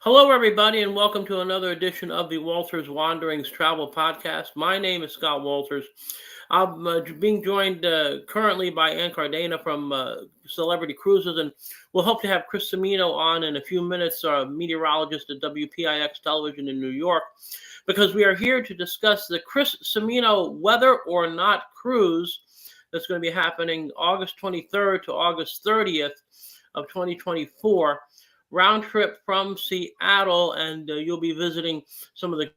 Hello, everybody, and welcome to another edition of the Walters Wanderings Travel Podcast. My name is Scott Walters. I'm being joined currently by Cardena from Celebrity Cruises, and we'll hope to have Chris Cimino on in a few minutes, our meteorologist at WPIX Television in New York, because we are here to discuss the Chris Cimino Weather or Not cruise that's going to be happening August 23rd to August 30th of 2024. Round trip from Seattle, and you'll be visiting some of the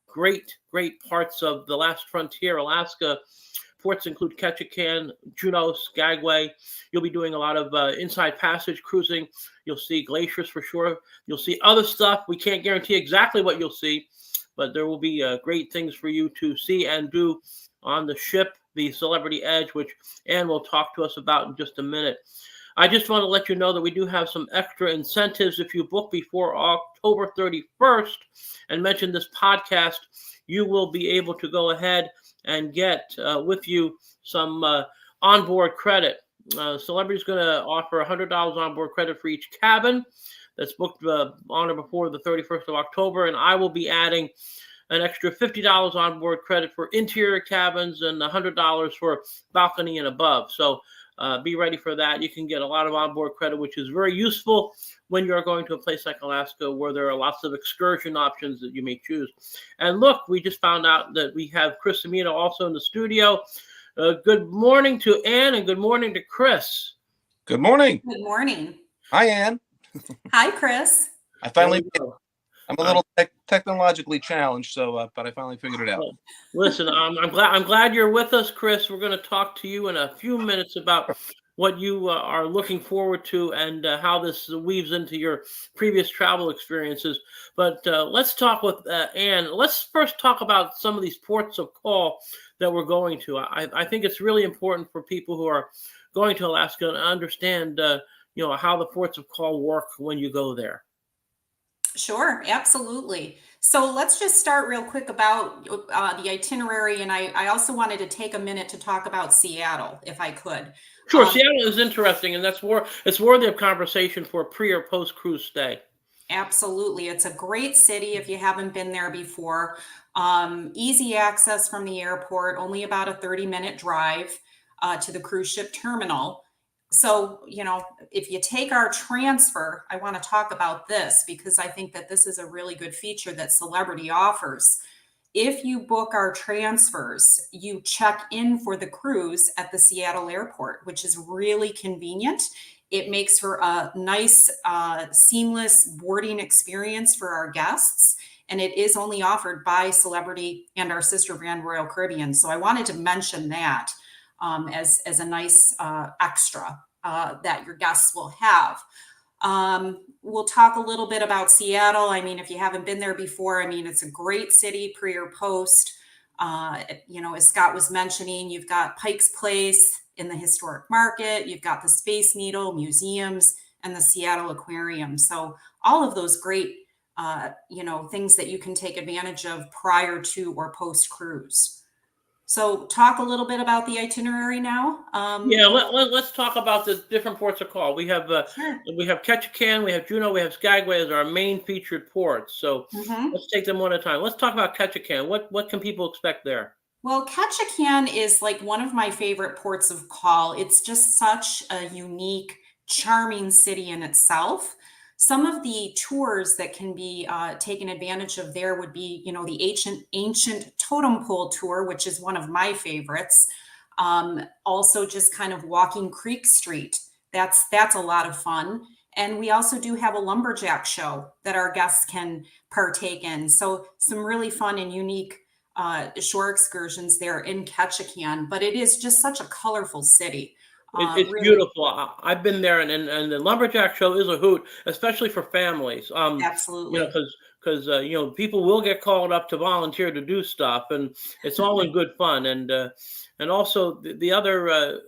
great parts of the last frontier, Alaska. Ports include Ketchikan, Juneau, Skagway. You'll be doing a lot of inside passage cruising. You'll see glaciers for sure. You'll see other stuff. We can't guarantee exactly what you'll see, but there will be great things for you to see and do on the ship, the Celebrity Edge, which Ann will talk to us about in just a minute. I just want to let you know that we do have some extra incentives. If you book before October 31st and mention this podcast, you will be able to go ahead and get with you some onboard credit. Celebrity is going to offer $100 onboard credit for each cabin that's booked on or before the 31st of October, and I will be adding an extra $50 onboard credit for interior cabins and $100 for balcony and above. So be ready for that. You can get a lot of onboard credit, which is very useful when you're going to a place like Alaska where there are lots of excursion options that you may choose. And look, we just found out that we have Chris Cimino also in the studio. Good morning to Ann and good morning to Chris. Good morning. Good morning. Hi, Ann. Hi, Chris. I'm a little technologically challenged, but I finally figured it out. Listen, I'm glad you're with us, Chris. We're going to talk to you in a few minutes about what you are looking forward to and how this weaves into your previous travel experiences. But let's talk with Ann. Let's first talk about some of these ports of call that we're going to. I think it's really important for people who are going to Alaska to understand, how the ports of call work when you go there. Sure, absolutely. So let's just start real quick about the itinerary. And I also wanted to take a minute to talk about Seattle, if I could. Sure, Seattle is interesting, and it's worthy of conversation for a pre or post cruise stay. Absolutely. It's a great city if you haven't been there before. Easy access from the airport, only about a 30-minute drive to the cruise ship terminal. So, if you take our transfer, I want to talk about this because I think that this is a really good feature that Celebrity offers. If you book our transfers, you check in for the cruise at the Seattle airport, which is really convenient. It makes for a nice, seamless boarding experience for our guests. And it is only offered by Celebrity and our sister brand, Royal Caribbean. So I wanted to mention that. As a nice extra that your guests will have. We'll talk a little bit about Seattle. I mean, if you haven't been there before, it's a great city pre or post. As Scott was mentioning, you've got Pike's Place in the historic market. You've got the Space Needle, museums, and the Seattle Aquarium. So all of those great, things that you can take advantage of prior to or post cruise. So talk a little bit about the itinerary now. Let's talk about the different ports of call. We have Ketchikan, we have Juneau, we have Skagway as our main featured ports. So Let's take them one at a time. Let's talk about Ketchikan. What can people expect there? Well, Ketchikan is like one of my favorite ports of call. It's just such a unique, charming city in itself. Some of the tours that can be taken advantage of there would be, the ancient totem pole tour, which is one of my favorites. Also, just kind of walking Creek Street. That's a lot of fun. And we also do have a lumberjack show that our guests can partake in. So some really fun and unique shore excursions there in Ketchikan. But it is just such a colorful city. It's really beautiful. I've been there, and the lumberjack show is a hoot, especially for families. Absolutely. Because people will get called up to volunteer to do stuff, and it's all in good fun. And also the other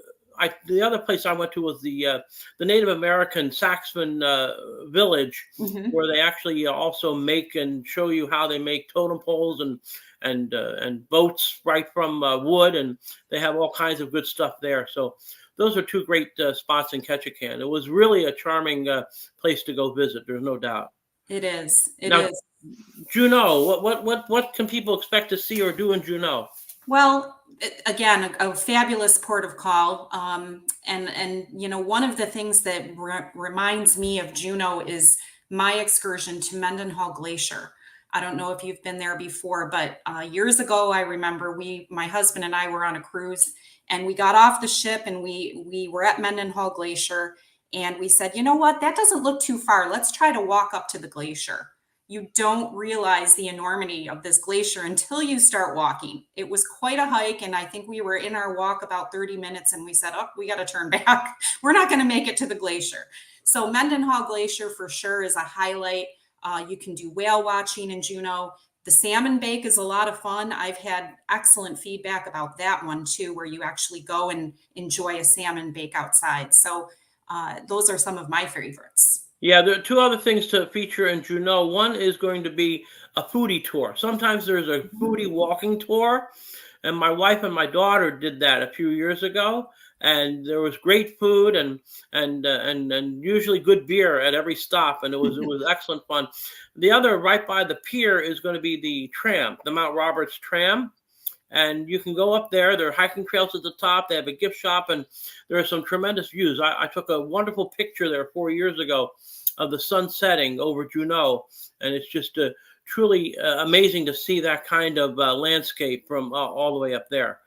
place I went to was the Native American Saxman village, where they actually also make and show you how they make totem poles and boats right from wood, and they have all kinds of good stuff there. So those are two great spots in Ketchikan. It was really a charming place to go visit. There's no doubt. It is. It Now, is. Juneau, what can people expect to see or do in Juneau? Well, again, a fabulous port of call. And one of the things that reminds me of Juneau is my excursion to Mendenhall Glacier. I don't know if you've been there before, but years ago, I remember my husband and I were on a cruise, and we got off the ship, and we were at Mendenhall Glacier, and we said, you know what, that doesn't look too far. Let's try to walk up to the glacier. You don't realize the enormity of this glacier until you start walking. It was quite a hike, and I think we were in our walk about 30 minutes, and we said, oh, we got to turn back. We're not going to make it to the glacier. So Mendenhall Glacier for sure is a highlight. You can do whale watching in Juneau. The salmon bake is a lot of fun. I've had excellent feedback about that one too, where you actually go and enjoy a salmon bake outside. So those are some of my favorites. Yeah, there are two other things to feature in Juneau. One is going to be a foodie tour. Sometimes there's a foodie walking tour, and my wife and my daughter did that a few years ago. And there was great food and usually good beer at every stop, and it was excellent fun. The other, right by the pier, is going to be the tram, the Mount Roberts tram. And you can go up there. There are hiking trails at the top. They have a gift shop, and there are some tremendous views. I took a wonderful picture there 4 years ago of the sun setting over Juneau, and it's just truly amazing to see that kind of landscape from all the way up there.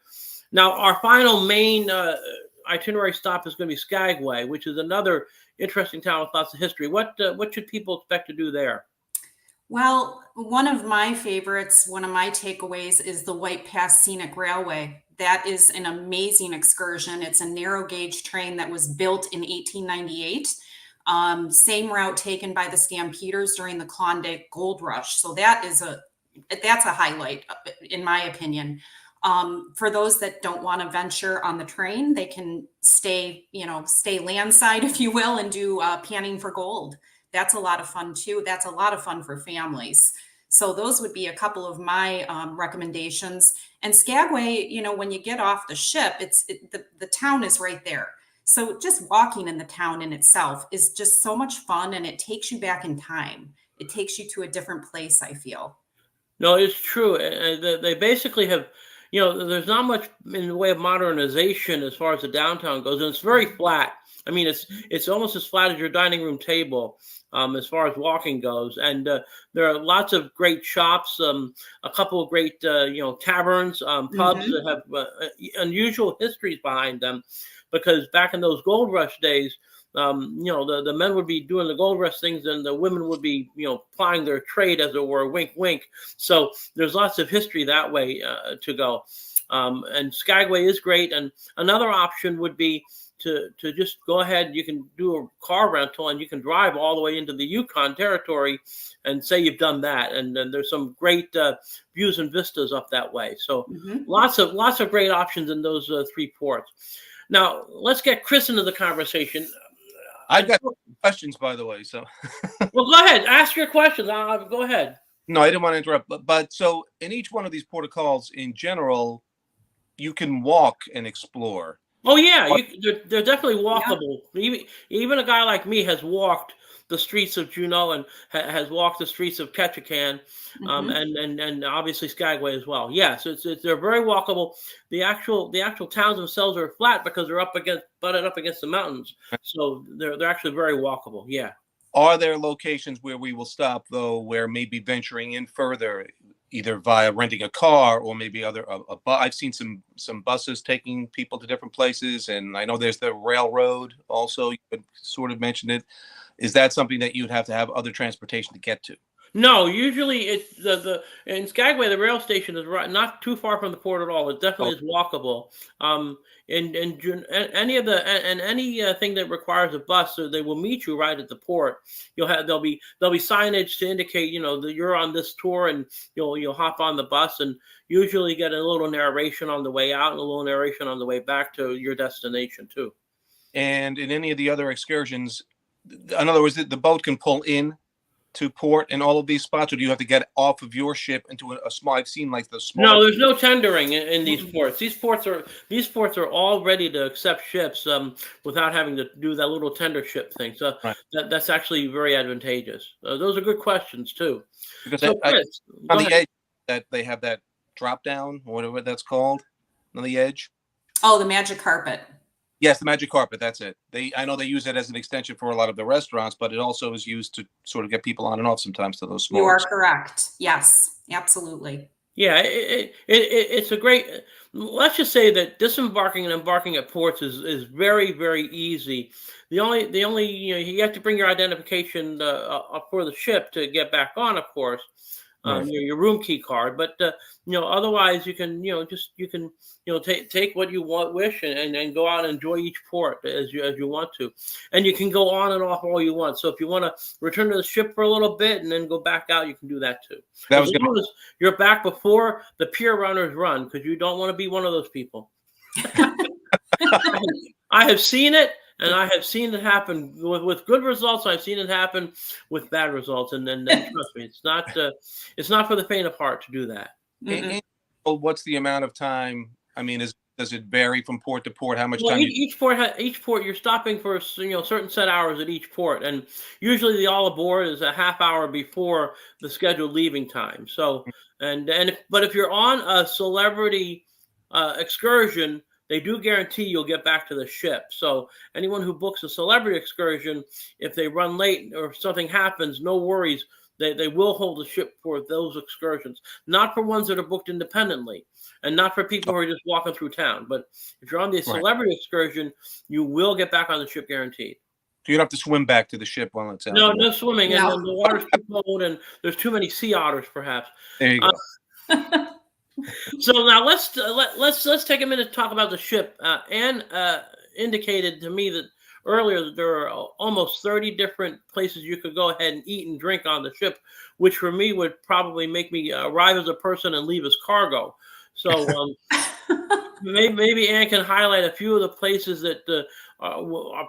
Now, our final main itinerary stop is going to be Skagway, which is another interesting town with lots of history. What should people expect to do there? Well, one of my favorites, one of my takeaways is the White Pass Scenic Railway. That is an amazing excursion. It's a narrow gauge train that was built in 1898. Same route taken by the Stampeders during the Klondike Gold Rush. So that's a highlight, in my opinion. For those that don't want to venture on the train, they can stay landside, if you will, and do panning for gold. That's a lot of fun too. That's a lot of fun for families. So those would be a couple of my recommendations. And Skagway, when you get off the ship, the town is right there. So just walking in the town in itself is just so much fun, and it takes you back in time. It takes you to a different place, I feel. No, it's true. They basically have, there's not much in the way of modernization as far as the downtown goes, and it's very flat. I mean, it's almost as flat as your dining room table as far as walking goes. And there are lots of great shops, a couple of great, taverns, pubs that have unusual histories behind them, because back in those gold rush days, the men would be doing the gold rush things, and the women would be, plying their trade, as it were, wink, wink. So there's lots of history that way to go. And Skagway is great. And another option would be to just go ahead. You can do a car rental, and you can drive all the way into the Yukon territory and say you've done that. And then there's some great views and vistas up that way. So lots of great options in those three ports. Now, let's get Chris into the conversation. I've got questions, by the way. So, well, go ahead. Ask your questions. Go ahead. No, I didn't want to interrupt. But so in each one of these protocols, in general, you can walk and explore. Oh yeah, they're definitely walkable. Yeah. Even a guy like me has walked the streets of Juneau and has walked the streets of Ketchikan, and obviously Skagway as well. Yes, they're very walkable. The actual towns themselves are flat because they're butted up against the mountains, so they're actually very walkable. Yeah. Are there locations where we will stop though, where maybe venturing in further, either via renting a car or maybe I've seen some buses taking people to different places, and I know there's the railroad also. You could sort of mention it. Is that something that you'd have to have other transportation to get to? No, usually it's in Skagway, the rail station is not too far from the port at all. It definitely is walkable. Anything that requires a bus, so they will meet you right at the port. There'll be signage to indicate that you're on this tour, and you'll hop on the bus, and usually get a little narration on the way out and a little narration on the way back to your destination too. And in any of the other excursions, in other words, the boat can pull in to port in all of these spots, or do you have to get off of your ship into a small? I've seen like the small. No, there's no tendering in these ports. These ports are all ready to accept ships without having to do that little tender ship thing. So Right. that's actually very advantageous. Those are good questions too. Because So Chris, on go the ahead. edge that they have that drop down or whatever that's called on the edge. Oh, the magic carpet. Yes, the magic carpet. That's it. I know they use it as an extension for a lot of the restaurants, but it also is used to sort of get people on and off sometimes to those You are small. correct. Yes, absolutely. Yeah, it's a great. Let's just say that disembarking and embarking at ports is very, very easy. The only you have to bring your identification up for the ship to get back on, of course. Right. Your room key card, but otherwise you can take what you wish and go out and enjoy each port as you want to, and you can go on and off all you want. So if you want to return to the ship for a little bit and then go back out, you can do that too. That As was long as you're back before the pier runners run, because you don't want to be one of those people. I have seen it, and I have seen it happen with good results. I've seen it happen with bad results, and then trust me, it's not for the faint of heart to do that. What's the amount of time? I mean, does it vary from port to port? How much Well, time? each port you're stopping for certain set hours at each port, and usually the all aboard is a half hour before the scheduled leaving time. So but if you're on a celebrity excursion, they do guarantee you'll get back to the ship. So anyone who books a celebrity excursion, if they run late or something happens, no worries. They will hold the ship for those excursions, not for ones that are booked independently, and not for people who are just walking through town. But if you're on the celebrity excursion, you will get back on the ship guaranteed. So you don't have to swim back to the ship while it's out. No swimming, No. and the water's too cold, and there's too many sea otters, perhaps. There you go. So now let's take a minute to talk about the ship. Anne indicated to me that earlier that there are almost 30 different places you could go ahead and eat and drink on the ship, which for me would probably make me arrive as a person and leave as cargo. So maybe Anne can highlight a few of the places that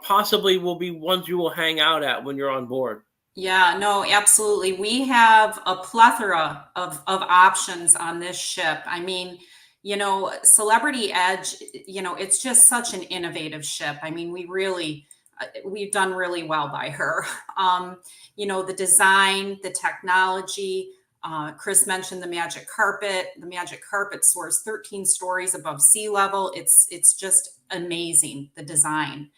possibly will be ones you will hang out at when you're on board. Yeah, no, absolutely. We have a plethora of options on this ship. I mean, Celebrity Edge, it's just such an innovative ship. I mean, we've done really well by her. The design, the technology. Chris mentioned the magic carpet. The magic carpet soars 13 stories above sea level. It's just amazing, the design.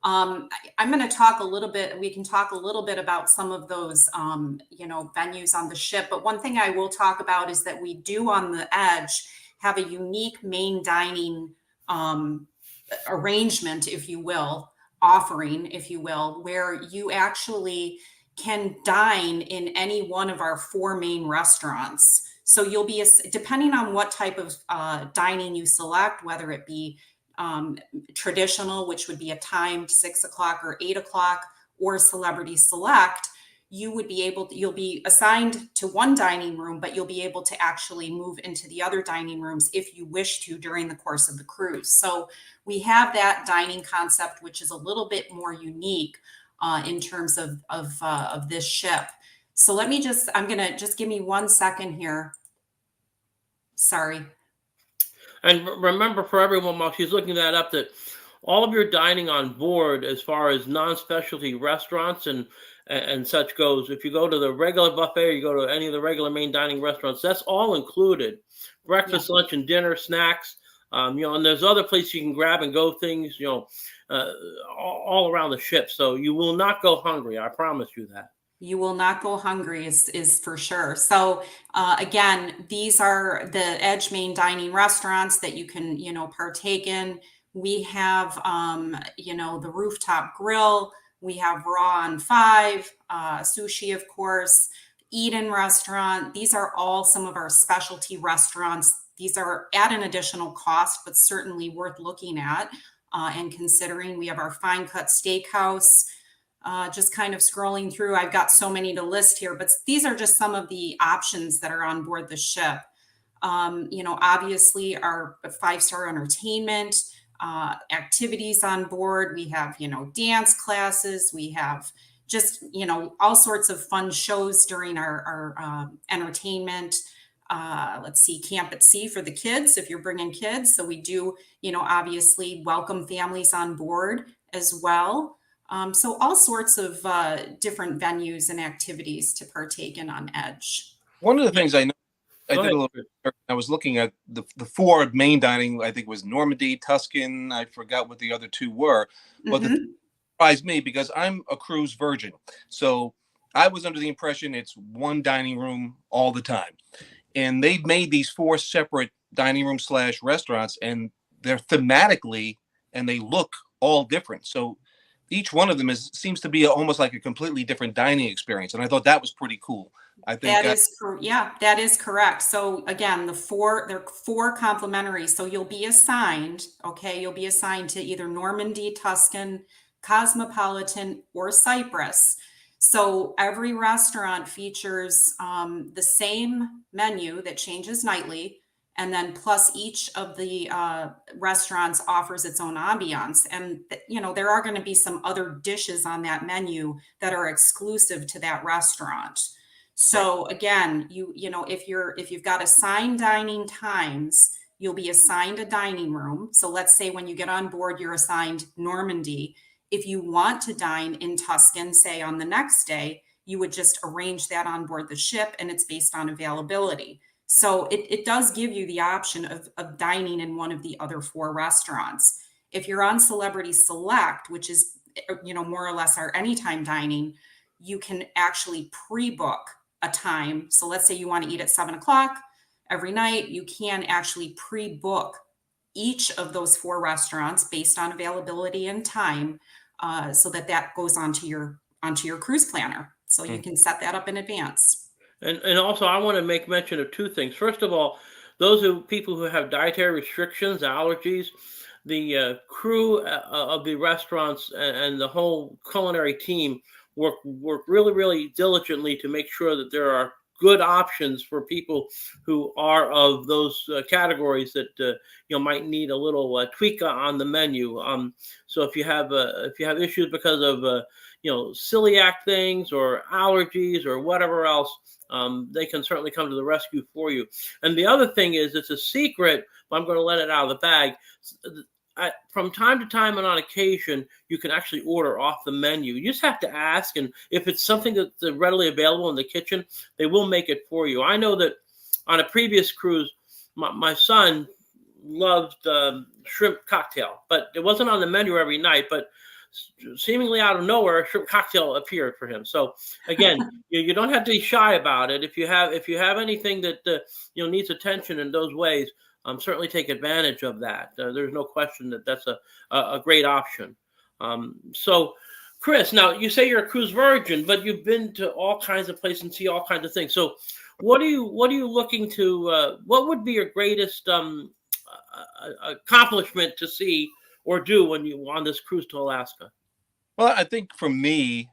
I'm going to talk a little bit. We can talk a little bit about some of those, venues on the ship. But one thing I will talk about is that we do on the Edge have a unique main dining arrangement, if you will, offering, if you will, where you actually can dine in any one of our 4 main restaurants. So you'll be, depending on what type of dining you select, whether it be traditional, which would be a timed 6 o'clock or 8 o'clock, or celebrity select, you'll be assigned to one dining room, but you'll be able to actually move into the other dining rooms if you wish to during the course of the cruise. So we have that dining concept, which is a little bit more unique in terms of this ship. So I'm going to just give me 1 second here. Sorry. And remember, for everyone, while she's looking that up, that all of your dining on board, as far as non-specialty restaurants and such goes, if you go to the regular buffet or you go to any of the regular main dining restaurants, that's all included. Breakfast, lunch, and dinner, snacks. And there's other places you can grab and go things, all around the ship. So you will not go hungry. I promise you that. You will not go hungry is for sure. So again, these are the Edge main dining restaurants that you can, partake in. We have, the rooftop grill. We have Raw on 5, sushi, of course, Eden restaurant. These are all some of our specialty restaurants. These are at an additional cost, but certainly worth looking at and considering. We have our Fine Cut Steakhouse. Just kind of scrolling through, I've got so many to list here, but these are just some of the options that are on board the ship. Obviously our 5-star entertainment, activities on board. We have, dance classes. We have just, all sorts of fun shows during our entertainment. Let's see, Camp at Sea for the kids, if you're bringing kids. So we do, obviously welcome families on board as well. So all sorts of different venues and activities to partake in on Edge. One of the things I know, I Go did ahead. a little bit. I was looking at the four main dining. I think it was Normandy, Tuscan. I forgot what the other two were, but the Mhm. surprised me because I'm a cruise virgin. So I was under the impression it's one dining room all the time. And they've made these four separate dining room / restaurants, and they're thematically and they look all different. So each one of them seems to be almost like a completely different dining experience. And I thought that was pretty cool. I think Yeah, that is correct. So again, they're four complimentary. So you'll be assigned, okay, you'll be assigned to either Normandy, Tuscan, Cosmopolitan, or Cyprus. So every restaurant features the same menu that changes nightly. And then plus each of the restaurants offers its own ambiance. And, there are going to be some other dishes on that menu that are exclusive to that restaurant. right. So again, if you've got assigned dining times, you'll be assigned a dining room. So let's say when you get on board, you're assigned Normandy. If you want to dine in Tuscan, say on the next day, you would just arrange that on board the ship, and it's based on availability. So it does give you the option of dining in one of the other four restaurants. If you're on Celebrity Select, which is, more or less our anytime dining, you can actually pre-book a time. So let's say you want to eat at 7:00 every night, you can actually pre-book each of those four restaurants based on availability and time, so that goes onto your cruise planner. So you Mm. can set that up in advance. And also, I want to make mention of two things. First of all, people who have dietary restrictions, allergies, the crew of the restaurants and the whole culinary team work really, really diligently to make sure that there are good options for people who are of those categories that might need a little tweak on the menu. So if you have issues because of celiac things or allergies or whatever else, they can certainly come to the rescue for you. And the other thing is, it's a secret, but I'm going to let it out of the bag. From time to time and on occasion, you can actually order off the menu. You just have to ask, and if it's something that's readily available in the kitchen, they will make it for you. I know that on a previous cruise, my son loved shrimp cocktail, but it wasn't on the menu every night, but seemingly out of nowhere, a shrimp cocktail appeared for him. So again, you don't have to be shy about it. If you have anything that needs attention in those ways, certainly take advantage of that. There's no question that that's a great option. So, Chris, now you say you're a cruise virgin, but you've been to all kinds of places and see all kinds of things. So, what are you looking to? What would be your greatest accomplishment to see or do when you on this cruise to Alaska? Well, I think for me,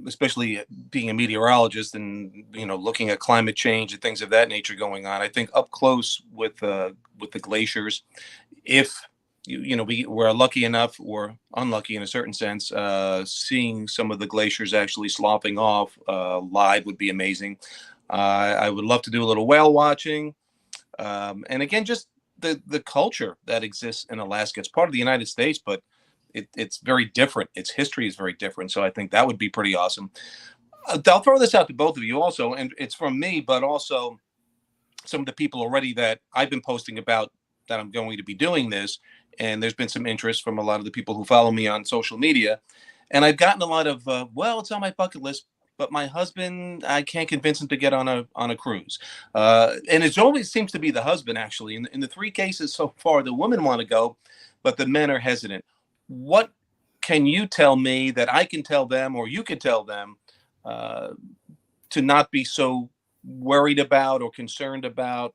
especially being a meteorologist and looking at climate change and things of that nature going on, I think up close with the glaciers, if we were lucky enough or unlucky in a certain sense, seeing some of the glaciers actually sloughing off live would be amazing. I would love to do a little whale watching, and again, just the culture that exists in Alaska. It's part of the United States, but it's very different. Its history is very different. So I think that would be pretty awesome. I'll throw this out to both of you also, and it's from me, but also some of the people already that I've been posting about that I'm going to be doing this. And there's been some interest from a lot of the people who follow me on social media. And I've gotten a lot of, well, it's on my bucket list, but my husband, I can't convince him to get on a cruise. And it always seems to be the husband, actually. In the three cases so far, the women want to go, but the men are hesitant. What can you tell me that I can tell them, or you could tell them, to not be so worried about or concerned about?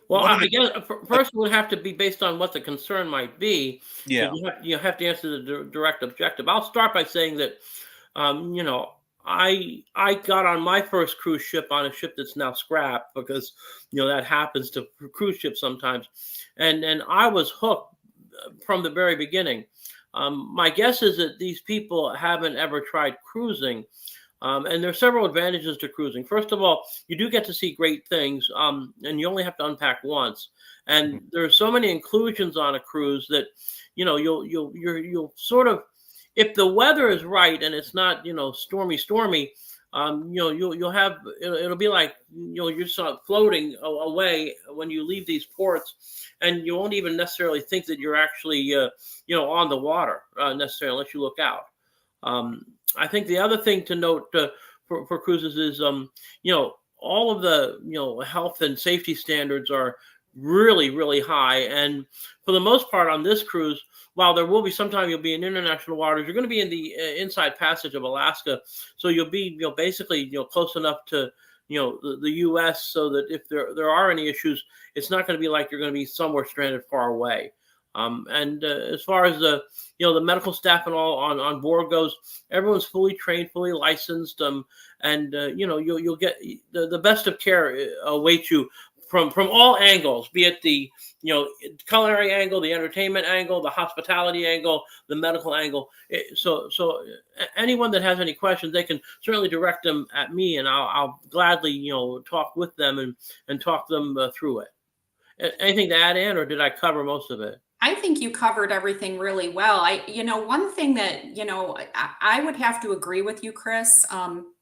Well, What are I the guess first it would have to be based on what the concern might be. yeah. You have to answer the direct objective. I'll start by saying that, I got on my first cruise ship on a ship that's now scrapped because that happens to cruise ships sometimes, and I was hooked from the very beginning. My guess is that these people haven't ever tried cruising. And there are several advantages to cruising. First of all, you do get to see great things, and you only have to unpack once. And there's so many inclusions on a cruise that, you'll sort of, if the weather is right and it's not, stormy, you'll have, it'll be like, you're sort of floating away when you leave these ports, and you won't even necessarily think that you're actually, on the water necessarily unless you look out. I think the other thing to note for cruises is, all of the, health and safety standards are really, really high. And for the most part on this cruise, while there will be sometime you'll be in international waters, you're going to be in the inside passage of Alaska. So you'll be, basically, close enough to, the U.S. so that if there are any issues, it's not going to be like you're going to be somewhere stranded far away. And as far as the medical staff and all on board goes, everyone's fully trained, fully licensed, and you'll get the best of care awaits you from all angles, be it the culinary angle, the entertainment angle, the hospitality angle, the medical angle. So anyone that has any questions, they can certainly direct them at me, and I'll gladly talk with them and talk them through it. Anything to add, Ann, or did I cover most of it? I think you covered everything really well. One thing that, I would have to agree with you, Chris.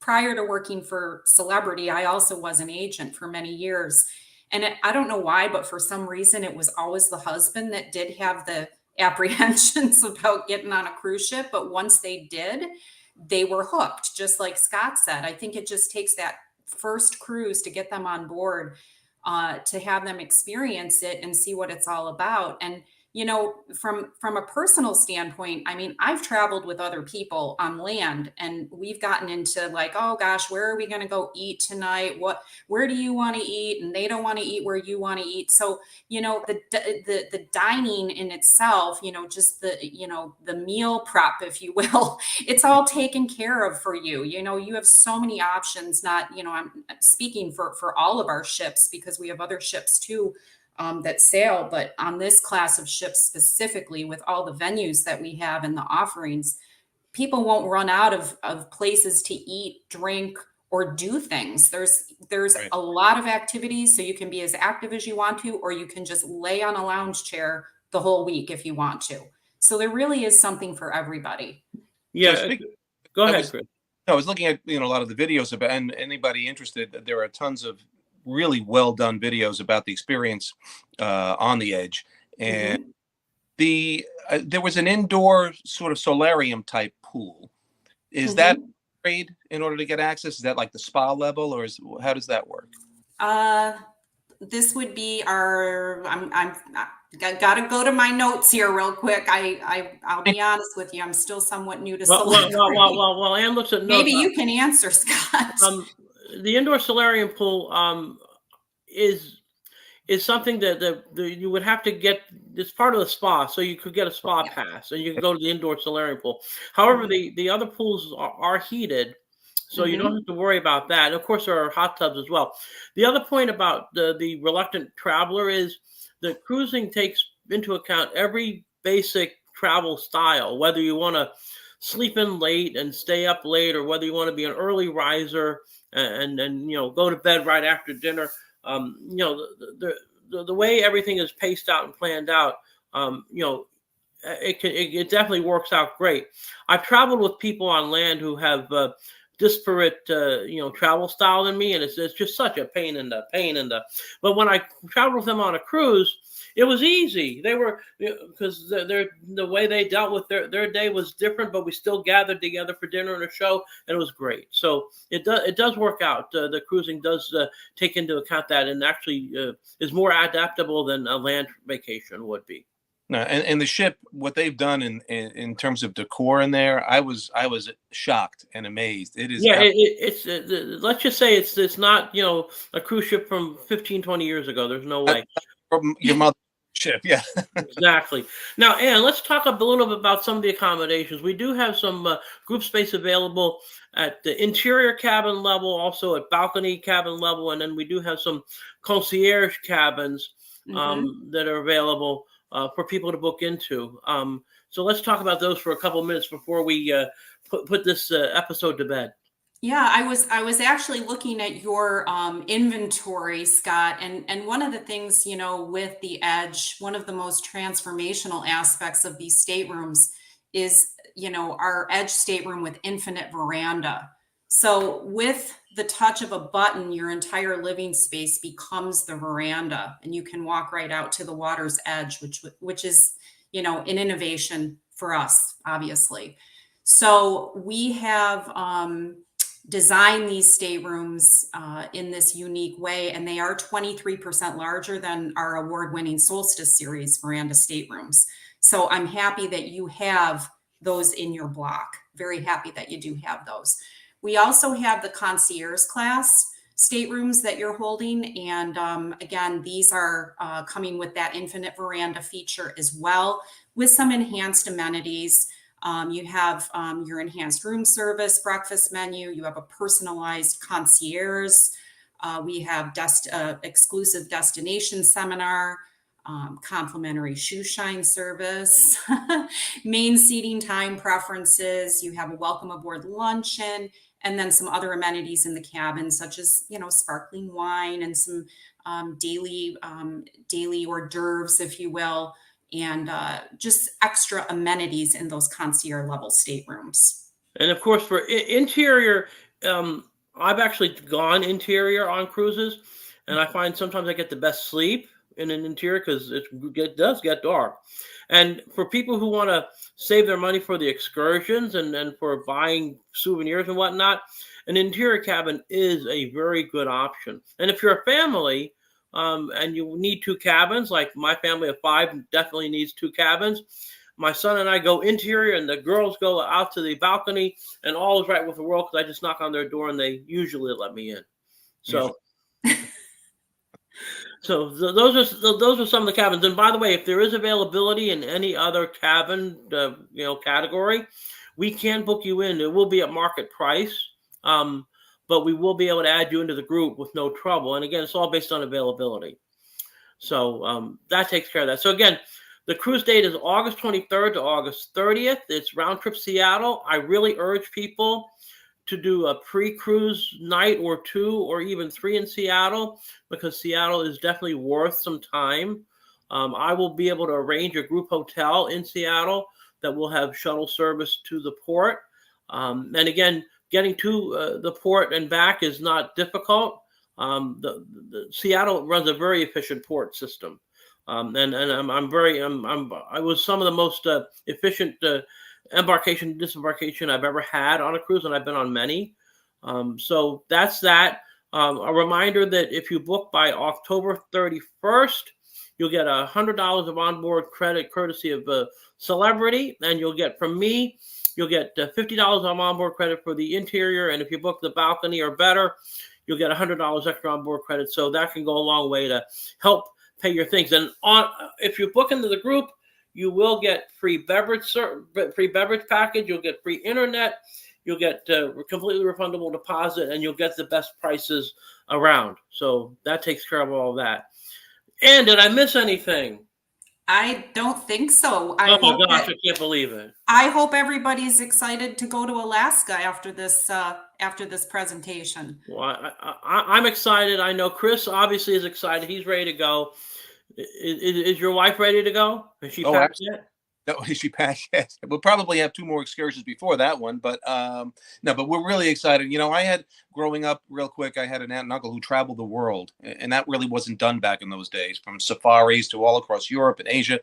Prior to working for Celebrity, I also was an agent for many years. And I don't know why, but for some reason, it was always the husband that did have the apprehensions about getting on a cruise ship. But once they did, they were hooked, just like Scott said. I think it just takes that first cruise to get them on board, to have them experience it and see what it's all about. And from a personal standpoint, I mean, I've traveled with other people on land, and we've gotten into like, oh gosh, where are we going to go eat tonight? Where do you want to eat? And they don't want to eat where you want to eat. So, the dining in itself, just the meal prep, if you will, it's all taken care of for you. You have so many options. Not, I'm speaking for all of our ships, because we have other ships too, that sail, but on this class of ships specifically, with all the venues that we have and the offerings, people won't run out of places to eat, drink, or do things. There's Right. a lot of activities, so you can be as active as you want to, or you can just lay on a lounge chair the whole week if you want to. So there really is something for everybody. Yeah, So go I ahead, was Chris. I was looking at a lot of the videos about, and anybody interested, there are tons of really well done videos about the experience on the edge. And Mhm. there was an indoor sort of solarium type pool. Is that Mhm. paid in order to get access? Is that like the spa level, or how does that work? Uh, this would be our. I gotta go to my notes here real quick. I'll be honest with you. I'm still somewhat new to Celebrity. While Ann looks at notes, Maybe you can answer, Scott. the indoor solarium pool is something that you would have to get. It's part of the spa, so you could get a spa Yeah. pass, and you can go to the indoor solarium pool. However, Mhm. the other pools are heated, so you don't Mhm. have to worry about that. And of course, there are hot tubs as well. The other point about the reluctant traveler is that cruising takes into account every basic travel style, whether you want to sleep in late and stay up late, or whether you want to be an early riser and go to bed right after dinner. The way everything is paced out and planned out, it definitely works out great. I've traveled with people on land who have disparate travel style than me, and it's just such a pain in the. But when I traveled with them on a cruise, it was easy. They were, because the way they dealt with their day was different, but we still gathered together for dinner and a show, and it was great. So it does work out. The cruising does take into account that, and actually is more adaptable than a land vacation would be. No, and the ship, what they've done in terms of decor in there, I was shocked and amazed. It is Yeah, it's let's just say it's not a cruise ship from 15, 20 years ago. There's no way. from your mother's ship, yeah. Exactly. Now, Ann, let's talk a little bit about some of the accommodations. We do have some group space available at the interior cabin level, also at balcony cabin level, and then we do have some concierge cabins Mhm. that are available for people to book into. So let's talk about those for a couple of minutes before we put this episode to bed. Yeah, I was actually looking at your inventory, Scott, and one of the things, with the Edge, one of the most transformational aspects of these staterooms is, our Edge stateroom with infinite veranda. So with the touch of a button, your entire living space becomes the veranda, and you can walk right out to the water's edge, which is, an innovation for us, obviously. So we have design these staterooms in this unique way, and they are 23% larger than our award-winning Solstice Series veranda staterooms. So I'm happy that you have those in your block. Very happy that you do have those. We also have the concierge class staterooms that you're holding, and again, these are coming with that infinite veranda feature as well, with some enhanced amenities. You have your enhanced room service, breakfast menu. You have a personalized concierge. We have exclusive destination seminar, complimentary shoe shine service, main seating time preferences. You have a welcome aboard luncheon, and then some other amenities in the cabin, such as, sparkling wine and some daily hors d'oeuvres, if you will, and just extra amenities in those concierge level staterooms. And of course, for interior, I've actually gone interior on cruises, and I find sometimes I get the best sleep in an interior because it does get dark. And for people who want to save their money for the excursions and for buying souvenirs and whatnot, an interior cabin is a very good option. And if you're a family, and you need 2 cabins, like my family of 5 definitely needs 2 cabins. My son and I go interior, and the girls go out to the balcony, and all is right with the world because I just knock on their door, and they usually let me in. So, those are some of the cabins. And by the way, if there is availability in any other cabin, category, we can book you in. It will be at market price. But we will be able to add you into the group with no trouble. And again, it's all based on availability. So that takes care of that. So again, the cruise date is August 23rd to August 30th. It's round trip Seattle. I really urge people to do a pre-cruise night or 2 or even 3 in Seattle, because Seattle is definitely worth some time. I will be able to arrange a group hotel in Seattle that will have shuttle service to the port. And again, getting to the port and back is not difficult. The Seattle runs a very efficient port system, and I was some of the most efficient embarkation disembarkation I've ever had on a cruise, and I've been on many. So that's that. A reminder that if you book by October 31st, you'll get $100 of onboard credit courtesy of Celebrity, and you'll get from me. You'll get $50 of onboard credit for the interior, and if you book the balcony or better, you'll get $100 extra onboard credit. So that can go a long way to help pay your things. And if you book into the group, you will get free beverage package. You'll get free internet. You'll get completely refundable deposit, and you'll get the best prices around. So that takes care of all of that. And did I miss anything? I don't think so. Oh my gosh, I can't believe it. I hope everybody's excited to go to Alaska after this presentation. Well, I'm excited. I know Chris obviously is excited. He's ready to go. Is your wife ready to go? Is she packed yet? No, is she packed yet? We'll probably have 2 more excursions before that one, but no, but we're really excited. I had, growing up real quick, I had an aunt and uncle who traveled the world, and that really wasn't done back in those days, from safaris to all across Europe and Asia.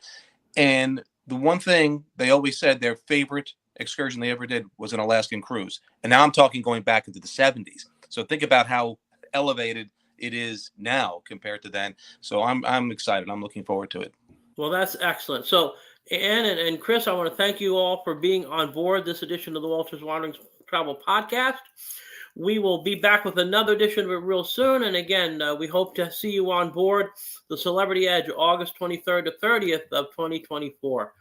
And the one thing they always said their favorite excursion they ever did was an Alaskan cruise. And now I'm talking going back into the 70s. So think about how elevated it is now compared to then. So I'm excited. I'm looking forward to it. Well, that's excellent. So Ann and Chris, I want to thank you all for being on board this edition of the Walters Wandering Travel Podcast. We will be back with another edition of it real soon. And again, we hope to see you on board the Celebrity Edge August 23rd to 30th of 2024.